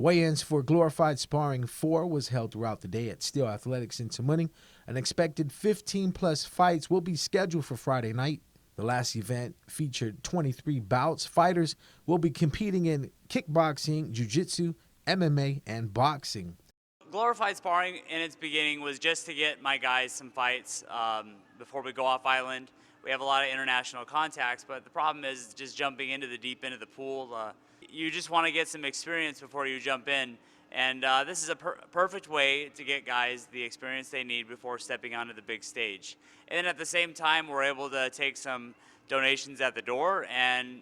Weigh-ins for Glorified Sparring 4 was held throughout the day at Steel Athletics in Tamuning. An expected 15-plus fights will be scheduled for Friday night. The last event featured 23 bouts. Fighters will be competing in kickboxing, Jiu-Jitsu, MMA, and boxing. Glorified Sparring in its beginning was just to get my guys some fights before we go off island. We have a lot of international contacts, but the problem is just jumping into the deep end of the pool. You just want to get some experience before you jump in, and this is a perfect way to get guys the experience they need before stepping onto the big stage. And then at the same time, we're able to take some donations at the door and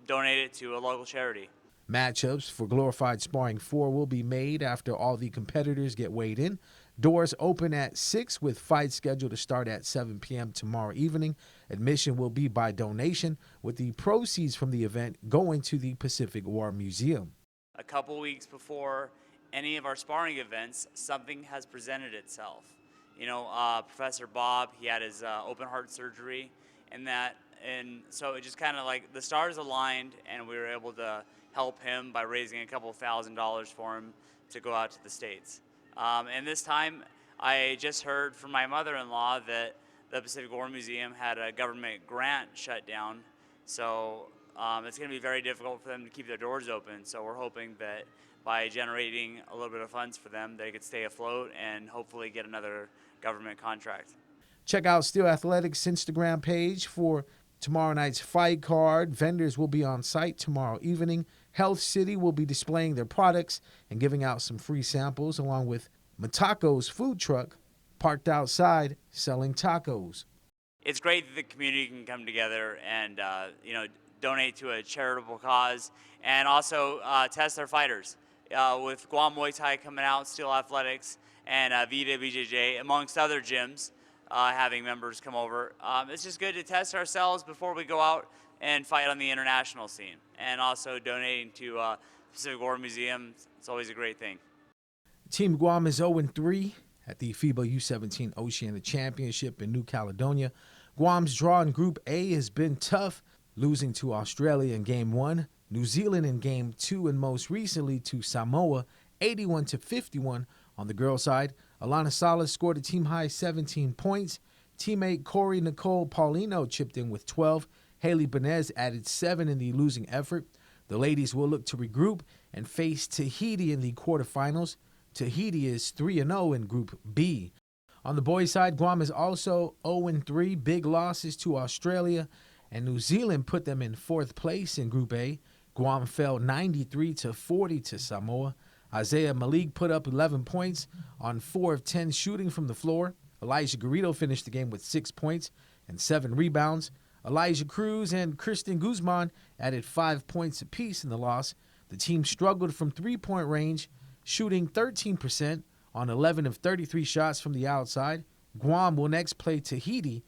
donate it to a local charity. Matchups for Glorified Sparring 4 will be made after all the competitors get weighed in. Doors open at 6 with fights scheduled to start at 7 p.m. tomorrow evening. Admission will be by donation, with the proceeds from the event going to the Pacific War Museum. A couple weeks before any of our sparring events, something has presented itself. You know, Professor Bob, he had his open heart surgery, and so it just kind of like the stars aligned, and we were able to help him by raising a couple $1,000s for him to go out to the States. And this time, I just heard from my mother-in-law that the Pacific War Museum had a government grant shut down, so it's going to be very difficult for them to keep their doors open. So we're hoping that by generating a little bit of funds for them, they could stay afloat and hopefully get another government contract. Check out Steel Athletics' Instagram page for tomorrow night's fight card. Vendors will be on site tomorrow evening. Health City will be displaying their products and giving out some free samples, along with Mataco's food truck parked outside selling tacos. It's great that the community can come together and donate to a charitable cause, and also test their fighters. With Guam Muay Thai coming out, Steel Athletics, and Vida BJJ, amongst other gyms, having members come over. It's just good to test ourselves before we go out and fight on the international scene. And also donating to Pacific War Museum, it's always a great thing. Team Guam is 0-3 at the FIBA U17 Oceania Championship in New Caledonia. Guam's draw in Group A has been tough, losing to Australia in Game 1, New Zealand in Game 2, and most recently to Samoa, 81-51. On the girls' side, Alana Salas scored a team-high 17 points. Teammate Corey Nicole Paulino chipped in with 12. Haley Benez added 7 in the losing effort. The ladies will look to regroup and face Tahiti in the quarterfinals. Tahiti is 3-0 in Group B. On the boys' side, Guam is also 0-3. Big losses to Australia and New Zealand put them in 4th place in Group A. Guam fell 93-40 to Samoa. Isaiah Malik put up 11 points on 4 of 10 shooting from the floor. Elijah Garrido finished the game with 6 points and 7 rebounds. Elijah Cruz and Kristen Guzman added 5 points apiece in the loss. The team struggled from three-point range, shooting 13% on 11 of 33 shots from the outside. Guam will next play Tahiti